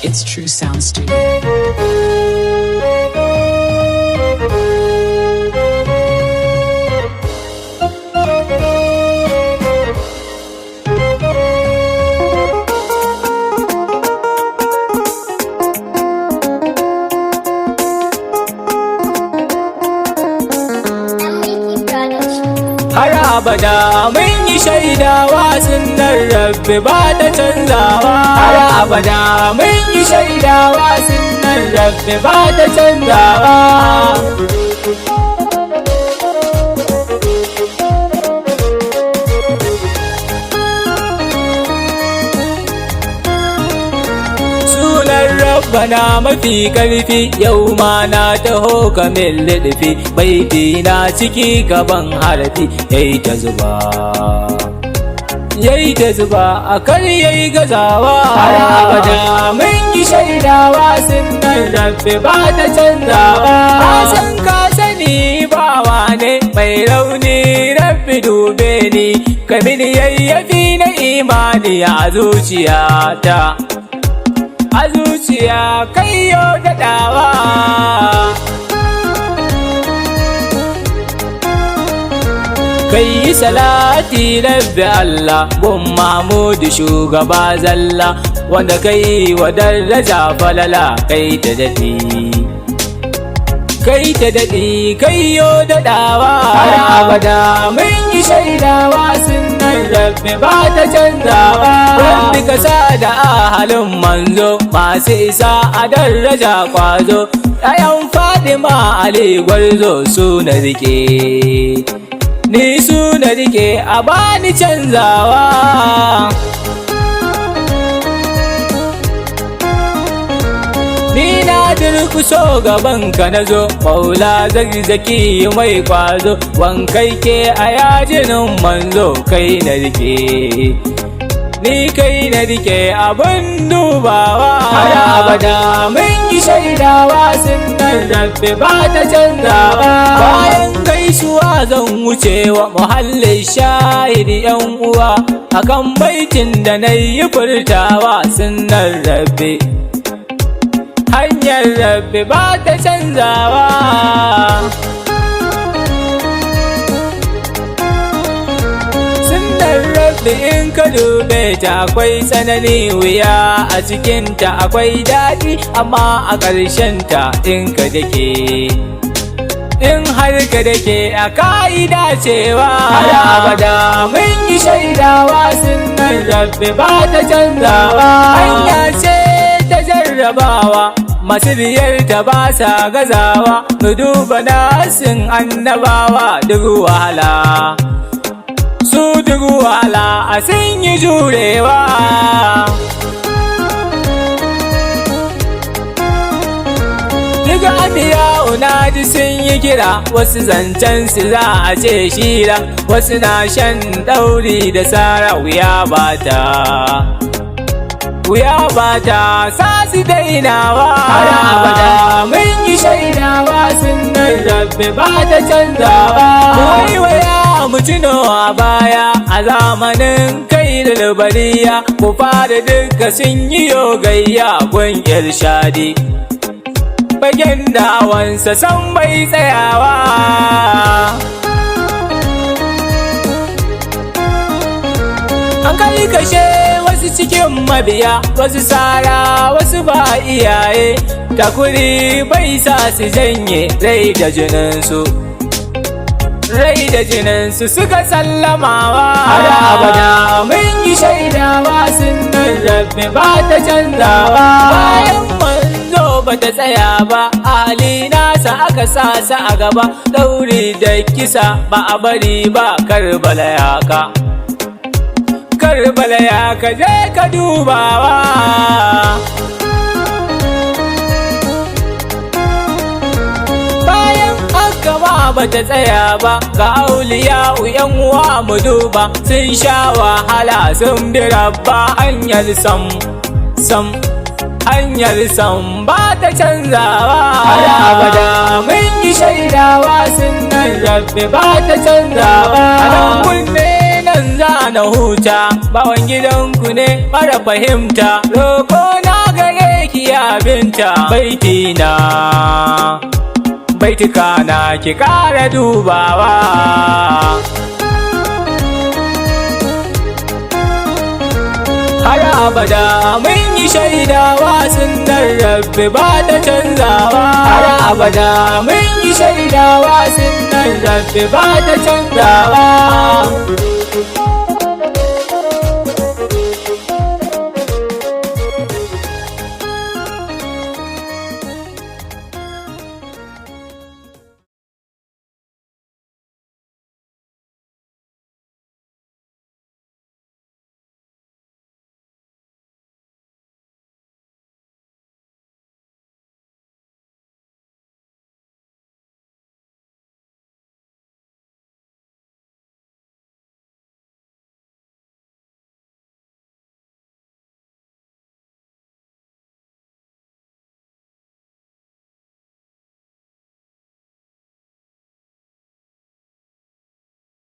It's True Sound Studio. Har abada mun yi shaidawa sunnar Rabbi ba ta canzawa. Har abada mun yi shaidawa sunnar Rabbi ba ta canzawa. Rabbana mafi ƙarfi yau ma na taho kamin liɗfi baiti na ciki gaban harfi yayi ta zuba a kar yayi gazawa. Har abada mun yi shaidawa sunnar Rabbi ba ta canzawa. Ka san ka sani bawa ne mai rauni Rabbi dube ni kamin yayyafi na imani a zuciyata. A zuciya kai yo daɗawa. Kai yi salati Rabbi Allah gun Mahmudu shugaba zalla wanda kai wa daraja falala kai ta daɗi. Kai ta daɗi kai yo daɗawa. Har abada mun yi shaidawa sunnar Rabbi ba ta canzawa. Rabbi ka sa da ahalin manzo masu isa a daraja kwazo. Ɗayan Fadima Ali Gwarzo su na rike, ni su na rike a bani canzawa. Ni na durkuso gaban ka na zo maula zarzaki mai kwazo wankai ke a yajinin manzo kai na rike, ni kai na rike abin dubawa. Har abada mun yi shaidawa sunnar Rabbi ba ta canzawa. Bayan gaisuwa zan wucewa muhallin shahidi yan uwa akan baitin da na yi furtawa sunnar Rabbi. Hanyar Rabbi ba ta canzawa. Sunnar Rabbi in ka dube ta akwai tsanani wuya a cikinta akwai daɗi amma a ƙarshenta in ka dake. In har ka dake a ka'ida cewa har abada mun yi shaidawa sunnar Rabbi ba ta canzawa. Hanya ce ta jarrabawa masu biyar ta ba sa gazawa. Mu duba nasin annabawa duk wahala, su duk wahala a sun yi jurewa. Duk anbiya na ji sun yi kira wasu zancen su za a ce shira wasu na shan ɗauri da sara wuya ba ta sa su dainawa. Har abada mun yi shaidawa sunnar Rabbi ba ta canzawa. Waiwaya mu tuno a baya a zamanin kai da labariya ku fara duka sun yi yogayya gun irshadi fagen dawansa san bai tsayawa. An kai kashe wasu cikin mabiya wasu tsara wasu ba iyaye takuri bai sa su janye rai da jininsu suka sallamawa. Har abada mun yi shaidawa sunnar Rabbi ba ta canzawa. Bayan manzo ba ta tsaya ba ali nasa aka sa a gaba ɗauri da kisa ba a bari ba. Karbala ya ka je ka dubawa. Bayan haka ma ba ta tsaya ba ga auliya yan uwa mu duba sun sha wahala sun bi rabba hanyar sam ba ta canzawa. Har abada mun yi shaidawa sunnar Rabbi ba ta canzawa. Nan za na huta bawan gidanku ne mara fahimta roƙo na gare ki baitina baitika na ki kara dubawa har abada mun yi shaidawa sunnar rabbi ba ta canzawa har abada mun yi shaidawa sunnar rabbi ba ta canzawa